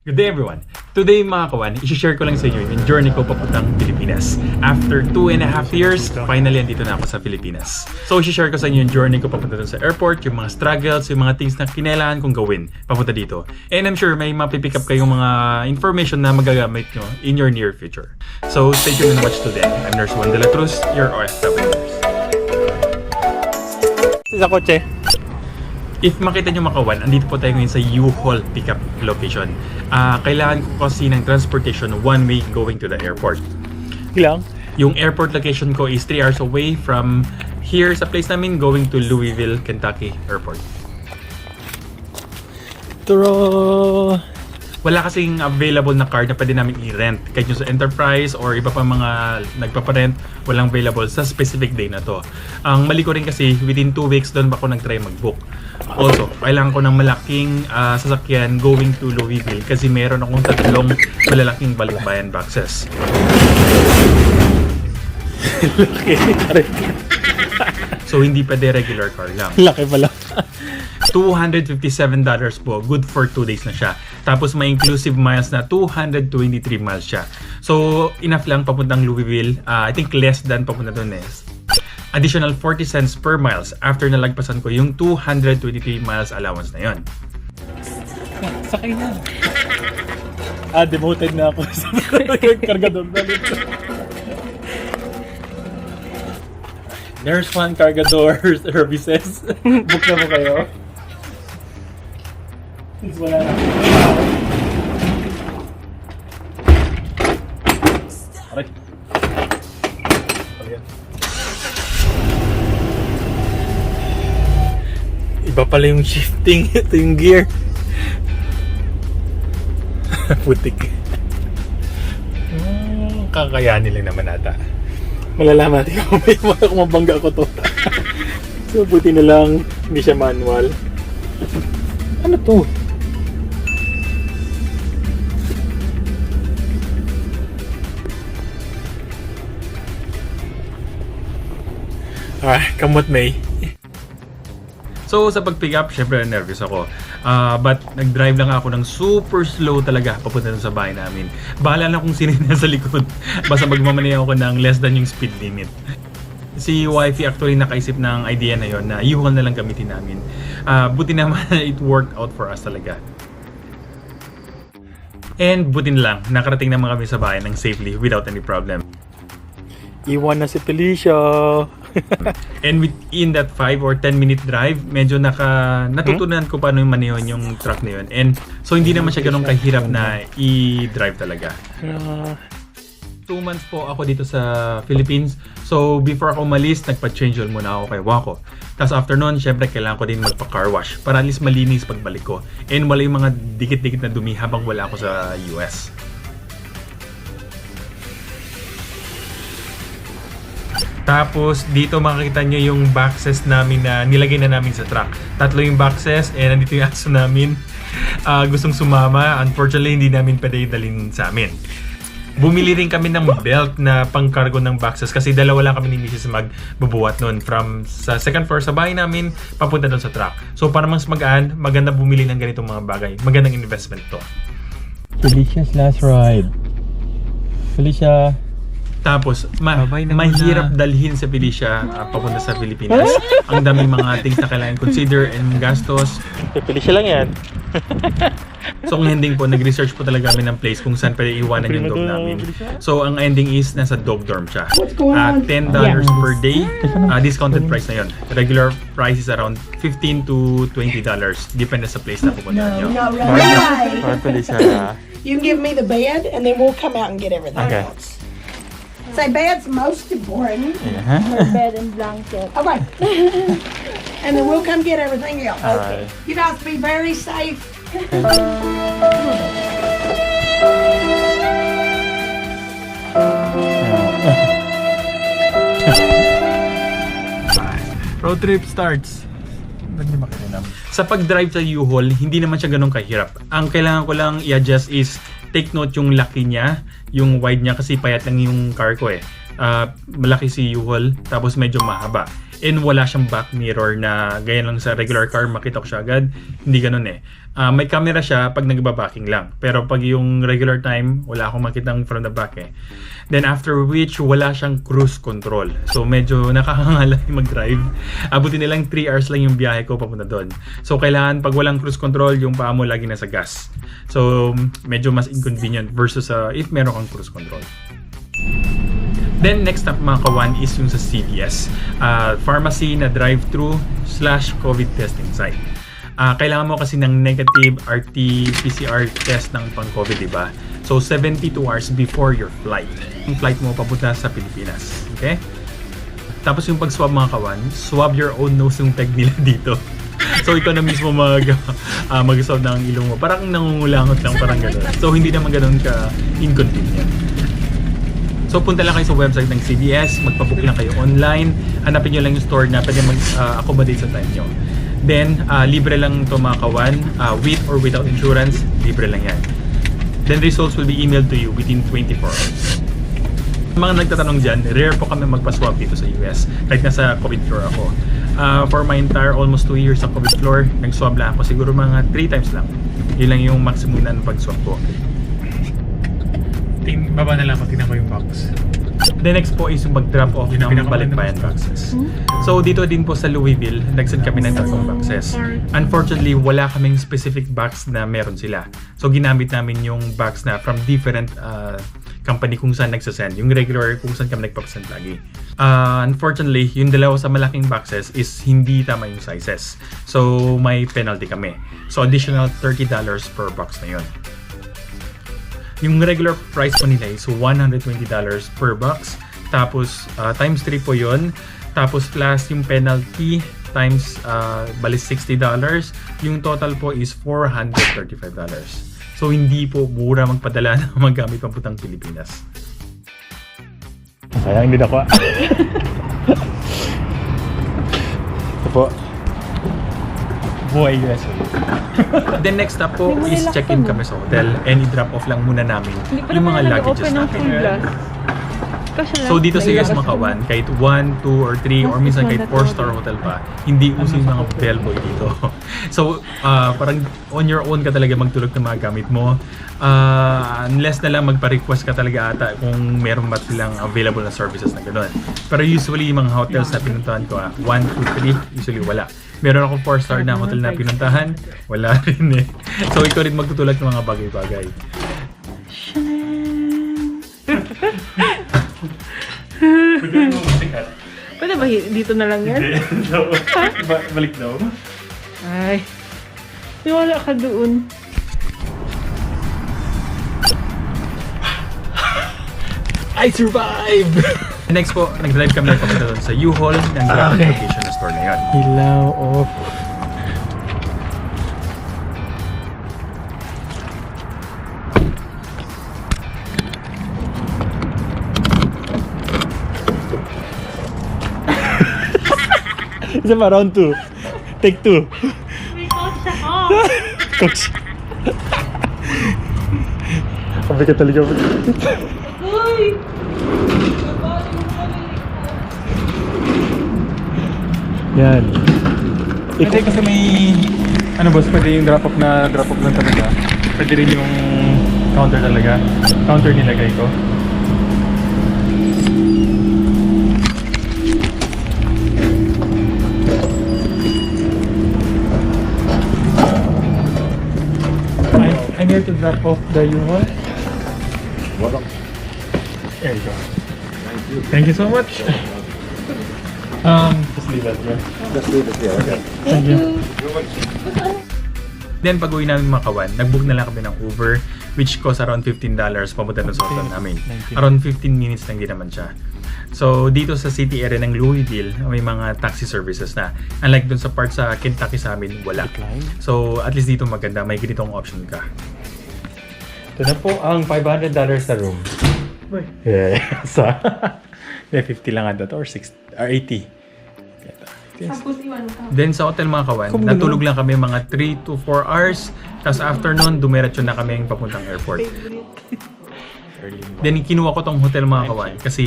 Good day everyone! Today mga kawan, isi-share ko lang sa inyo yung journey ko papuntang Pilipinas. After 2.5 years, finally andito na ako sa Pilipinas. So isi-share ko sa inyo yung journey ko papunta dun sa airport, yung mga struggles, yung mga things na kinailangan kong gawin papunta dito. And I'm sure may mapipick up kayong mga information na magagamit nyo in your near future. So stay tuned and watch today. I'm Nurse Juan de la Cruz, your OFW nurse. Sa kotse. If makita nyo makawan, andito po tayo ngayon sa U-Haul pickup location. Kailangan ko kasi ng transportation one way going to the airport. Ilang? Yung airport location ko is 3 hours away from here sa place namin going to Louisville, Kentucky Airport. Turo. Wala kasing available na car na pwede namin i-rent. Kahit yung sa Enterprise or iba pa mga nagpaparent, walang available sa specific day na to. Ang mali ko rin kasi, within 2 weeks doon ba ako nag-try mag-book. Also, kailangan ko ng malaking sasakyan going to Louisville kasi meron akong 3 malalaking balikbayan boxes. Laki. So, hindi pwede regular car lang. Laki pala. $257 po. Good for 2 days na siya. Tapos may inclusive miles na 223 miles siya. So, enough lang papuntang Louisville. I think less than papunta doon is. Additional 40 cents per miles after nalagpasan ko yung 223 miles allowance na yon. Sakay na. Demoted na ako sa kargador na dito. Nurse Juan Cargador Services. Book na mo kayo. Since wala na. Aray. Iba pala yung shifting. Ito yung gear. Putik. Kakayanin lang naman ata. Malalaman natin kung mabangga ko to. So buti na lang hindi siya manual. Ano to? Kamot May. So sa pag-pick up, syempre nervous ako. But nag-drive lang ako ng super slow talaga papunta dun sa bahay namin. Bahala na kung sino yung nasa likod. Basta magmamanay ako ng less than yung speed limit. Si wifey actually nakaisip ng idea na yon na U-Haul na lang gamitin namin. Buti naman it worked out for us talaga. And buti na lang, nakarating naman kami sa bahay ng safely without any problem. Iwan na si Felicia. And within that 5 or 10 minute drive, medyo natutunan ko paano yung manehon yung truck na yun. And so hindi naman siya ganun kahirap na i-drive talaga. 2 months po ako dito sa Philippines. So before ako umalis, nagpa-change oil muna ako kay Waco. Tapos after nun, syempre kailangan ko din magpa-car wash para at least malinis pagbalik ko. And wala yung mga dikit-dikit na dumi habang wala ako sa US. Tapos dito makikita nyo yung boxes namin na nilagay na namin sa truck. 3 yung boxes and nandito yung aso namin. Gustong sumama. Unfortunately, hindi namin pwede dalhin sa amin. Bumili rin kami ng belt na pang-cargo ng boxes kasi dalawa lang kami ni Mrs. magbubuhat nun from sa second floor sa bahay namin papunta doon sa truck. So para mas magaan, maganda bumili ng ganitong mga bagay. Magandang investment to. Felicia's last ride. Felicia. Tapos, mahirap dalhin sa Felicia papunta sa Pilipinas. Ang daming mga things na kailangan consider and gastos. Felicia lang yan. So, ang ending po, nag-research po talaga kami ng place kung saan pwede iwanan yung dog namin. So, ang ending is nasa dog dorm siya. $10 per day. Discounted price na yun. Regular price is around $15 to $20. Depende sa place na pupunta nyo. No, right. Felicia. You can give me the bed, and then we'll come out and get everything Okay. else. Say bed's most important. Bed and blanket. Okay. And then we'll come get everything else. Alright. You guys be very safe. Road trip starts. Sa pag-drive sa U-Haul, hindi naman siya ganun kahirap. Ang kailangan ko lang i-adjust is take note yung laki niya, yung wide niya kasi payat lang yung car ko eh. Malaki si U-Haul, tapos medyo mahaba. And wala siyang back mirror na gaya lang sa regular car, makita ko siya agad. Hindi ganun eh. May camera siya pag nagbabacking lang. Pero pag yung regular time, wala akong makitang from the back eh. Then after which, wala siyang cruise control. So medyo nakakangala yung mag-drive. Abutin nilang 3 hours lang yung biyahe ko papunta doon. So kailangan pag walang cruise control, yung paa mo lagi nasa gas. So medyo mas inconvenient versus if meron kang cruise control. Then next up mga kawan is yung sa CVS. Pharmacy na drive-thru / COVID testing site. Kailangan mo kasi ng negative RT-PCR test ng pang-COVID, diba? So 72 hours before your flight. Yung flight mo papunta sa Pilipinas. Okay? Tapos yung pag-swab mga kawan, swab your own nose yung peg nila dito. So ikaw na mismo mag-swab ng ilong mo. Parang nangungulangot lang, parang gano'n. So hindi naman gano'n ka-inconvenient. So punta lang kayo sa website ng CVS, magpabook lang kayo online, hanapin nyo lang yung store na pwede mag-accommodate sa time nyo. Then, libre lang ito mga kawan, with or without insurance, libre lang yan. Then results will be emailed to you within 24 hours. Mga nagtatanong dyan, rare po kami magpa-swab dito sa US, kahit nasa COVID floor ako. For my entire almost 2 years sa COVID floor, nag-swab lang ako siguro mga 3 times lang. Yun lang yung maximum na pag-swab ko. Baba na lang ako, tingnan ko yung box. The next po is yung mag-drop off ng balikbayan boxes. So dito din po sa Louisville, nagsend kami ng 3 boxes. Unfortunately, wala kaming specific box na meron sila. So ginamit namin yung box na from different company kung saan nagsasend. Yung regular kung saan kami nagpapasend lagi. Unfortunately, yung dalawa sa malaking boxes is hindi tama yung sizes. So may penalty kami. So additional $30 per box na yun. Yung regular price po nila is $120 per box. Tapos, times 3 po yun. Tapos, plus yung penalty times balis $60. Yung total po is $435. So, hindi po mura magpadala na magamit papuntang Pilipinas. Sayang, hindi nakuha. Ito po. Buhay USA. Then next up po is check-in kami sa hotel and i-drop off lang muna namin yung mga luggages natin. So dito sa US Makawan, kahit 1, 2, or 3, or minsan kahit 4-star hotel pa, hindi uso yung mga bellboy dito. So parang on your own ka talaga magtulog ng mga gamit mo. Unless na lang magpa-request ka talaga ata kung meron ba silang available na services na gano'n. Pero usually yung mga hotels na pinuntahan ko, 1, 2, 3, usually wala. Meron akong 4-star na hotel na pinuntahan, wala rin eh. So ikaw rin magtutulog ng mga bagay-bagay. Pwede ba dito na lang yan? Balik daw. Ay. Wala ka doon. I survived! Next po, nag-drive kami papunta doon sa U-Haul ng graphic location na store na yun. Ilaw off. Isa pa, round 2. Take 2. May coach ako. Coach. Sabi ka talaga. Uy! Yan. Pwede kasi may, ano boss, pwede yung drop-off lang talaga. Pwede rin yung counter talaga. Counter nilagay ko. I'm here to drop off the U-Haul. There you go. Thank you so much. Just leave it here. Thank you. Then pag uwi namin Makawan, nag-book na lang kami ng Uber which cost around $15 papunta sa hotel namin. Around 15 minutes lang din naman siya. So dito sa city area ng Louisville, may mga taxi services na. Unlike dun sa part sa Kentucky sa amin, wala. So at least dito maganda, may ganitong option ka. Ito na po ang $500 sa room. Yeah. So, may 50 lang ata or 60 or 80. Tapos iwan ka. Then sa hotel mga kawan, natulog lang kami mga 3 to 4 hours. Tapos after nun, dumiretso na kami papuntang airport. Then kinuha ko tong hotel mga kawan kasi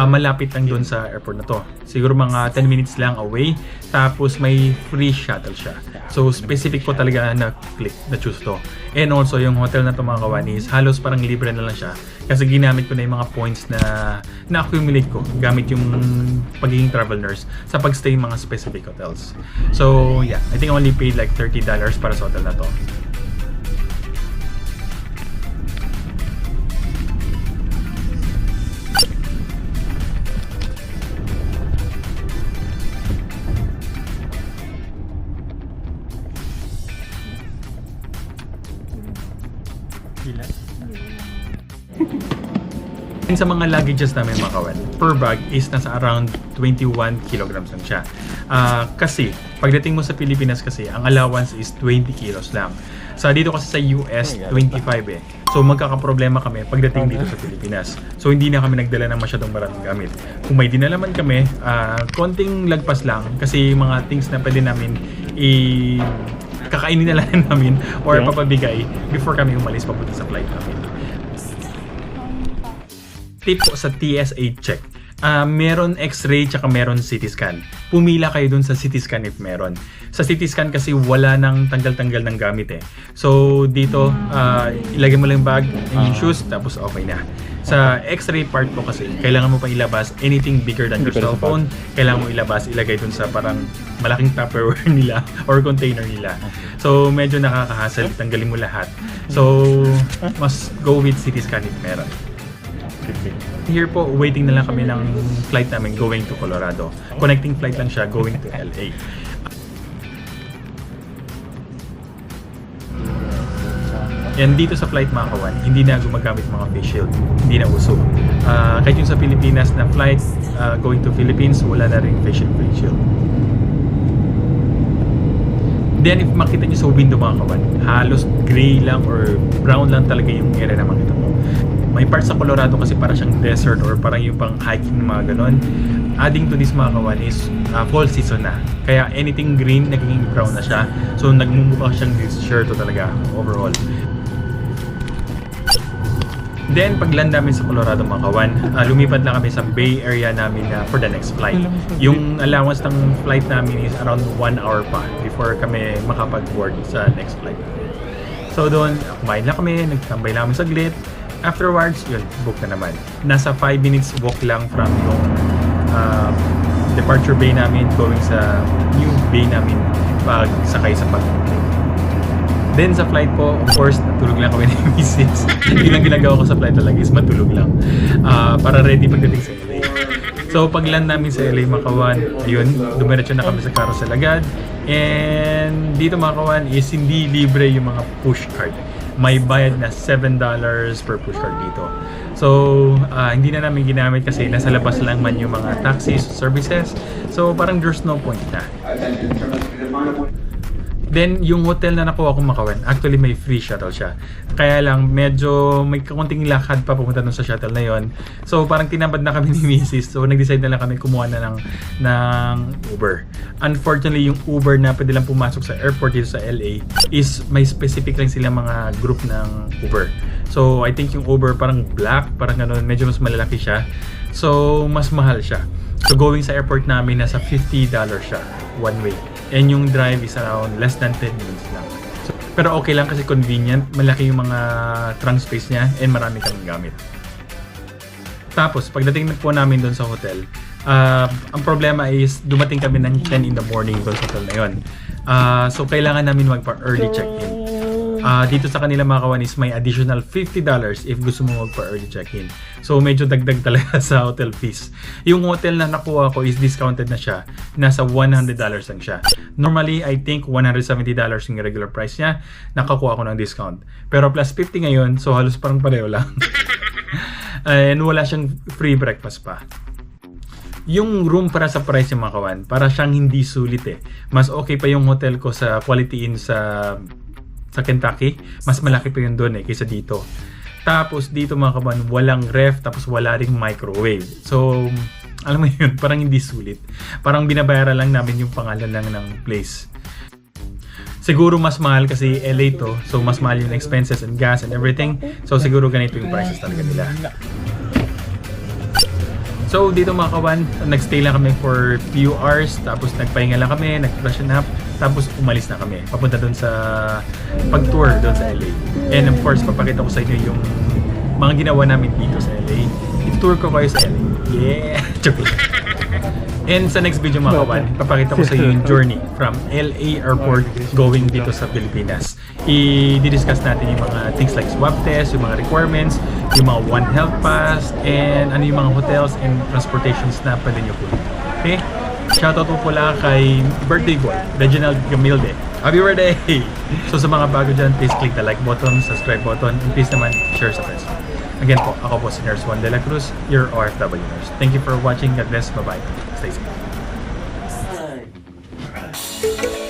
malapit lang doon sa airport na to. Siguro mga 10 minutes lang away. Tapos may free shuttle siya. So specific ko talaga na click na choose to. And also yung hotel na to mga kawan is halos parang libre na lang siya. Kasi ginamit ko na yung mga points na na-accumulate ko gamit yung pagiging travel nurse sa pagstay mga specific hotels. So yeah, I think I only paid like $30 para sa hotel na to. And sa mga luggages namin mga kawan, per bag is nasa around 21 kilograms lang siya. Kasi pagdating mo sa Pilipinas kasi, ang allowance is 20 kilos lang. Sa dito kasi sa US, 25 eh. So magkakaproblema kami pagdating dito sa Pilipinas. So hindi na kami nagdala ng masyadong maraming gamit. Kung may dinalaman kami, konting lagpas lang kasi mga things na pwede namin kakainin na lang namin or papabigay before kami umalis papunta sa flight namin. Tip po sa TSA check. Meron x-ray tsaka meron CT scan. Pumila kayo dun sa CT scan if meron. Sa CT scan kasi wala nang tanggal-tanggal ng gamit eh. So dito, ilagay mo lang yung bag and yung shoes tapos okay na. Sa x-ray part po kasi, kailangan mo pa ilabas anything bigger than your cellphone. Kailangan mo ilabas, ilagay dun sa parang malaking Tupperware nila or container nila. So medyo nakaka-hassle, tanggalin mo lahat. So mas go with CT scan if meron. Here po, waiting na lang kami ng flight namin going to Colorado. Connecting flight lang siya going to LA. Yan dito sa flight mga kawan, hindi na gumagamit mga face shield. Hindi na uso. Kahit yung sa Pilipinas na flight going to Philippines, wala na rin face shield. Then if makita nyo sa window mga kawan, halos gray lang or brown lang talaga yung area na makita mo. May parts sa Colorado kasi para siyang desert or parang yung pang hiking mga ganon. Adding to this mga kawan is fall season na. Kaya anything green, naging brown na siya. So nagmumukha siyang desert talaga overall. Then pagland namin sa Colorado mga kawan, lumipad lang kami sa Bay Area namin for the next flight. Yung allowance ng flight namin is around 1 hour pa before kami makapag-board sa next flight. So doon, kumain lang kami, nagtambay lang kami saglit. Afterwards, yun, book na naman. Nasa 5 minutes walk lang from yung departure bay namin going sa new bay namin pag sakay sa pag-plane. Then sa flight po, of course, natulog lang kami ng Mrs. Yun ang ginagawa ko sa flight talaga is matulog lang para ready pagdating sa LA. So pag land namin sa LA Makawan, yun, dumiretso na kami sa carousel agad. And dito Makawan is hindi libre yung mga push cart. May bayad na $7 per push cart dito. So, hindi na namin ginamit kasi nasa labas lang man yung mga taxis, services. So, parang there's no point na. Then, yung hotel na nakuha kong Makawan, actually may free shuttle siya. Kaya lang, medyo may kaunting lakad pa pumunta dun sa shuttle na yon. So, parang tinamad na kami ni Mrs. So, nag-decide na lang kami kumuha na ng Uber. Unfortunately, yung Uber na pwede lang pumasok sa airport dito sa LA is may specific lang sila mga group ng Uber. So, I think yung Uber parang black, parang ano, medyo mas malalaki siya. So, mas mahal siya. So, going sa airport namin, nasa $50 siya, one way. And yung drive is around less than 10 minutes lang. So, pero okay lang kasi convenient. Malaki yung mga trunk space niya and marami kaming gamit. Tapos, pagdating po namin doon sa hotel, ang problema is dumating kami ng 10 in the morning doon sa hotel na yun. So, kailangan namin magpa-early check-in. Dito sa kanila mga kawan is may additional $50 if gusto mo magpa-early check-in. So medyo dagdag talaga sa hotel fees. Yung hotel na nakuha ko is discounted na siya. Nasa $100 lang siya. Normally, I think $170 yung regular price niya. Nakakuha ko ng discount. Pero plus 50 ngayon, so halos parang pareho lang. And wala siyang free breakfast pa. Yung room para sa price yung mga kawan, para siyang hindi sulit eh. Mas okay pa yung hotel ko sa Quality Inn sa Kentucky, mas malaki pa yun doon eh kaysa dito. Tapos dito mga kaban, walang ref, tapos wala ring microwave. So, alam mo yun, parang hindi sulit. Parang binabayaran lang namin yung pangalan lang ng place. Siguro mas mahal kasi LA to. So mas mahal yung expenses and gas and everything. So siguro ganito yung prices talaga nila. So dito mga kawan, nagstay lang kami for few hours, tapos nagpahinga lang kami, nag-freshen up, tapos umalis na kami. Papunta doon sa pag-tour doon sa LA. And of course, papakita ko sa inyo yung mga ginawa namin dito sa LA. I-tour ko kayo sa LA. Yeah! Joke lang. And sa next video mga kawan, papakita ko sa inyo yung journey from LA Airport going dito sa Pilipinas. I-discuss natin yung mga things like swab test, yung mga requirements, yung mga One Health Pass, and ano yung mga hotels and transportations na pwede nyo po. Okay? Shoutout po pala kay birthday boy, Reginald Gamilde. Happy birthday! So sa mga bago dyan, please click the like button, subscribe button, and please naman share sa friends. Again po, ako po si Nurse Juan de la Cruz, your OFW nurse. Thank you for watching. God bless. Bye-bye. Stay safe.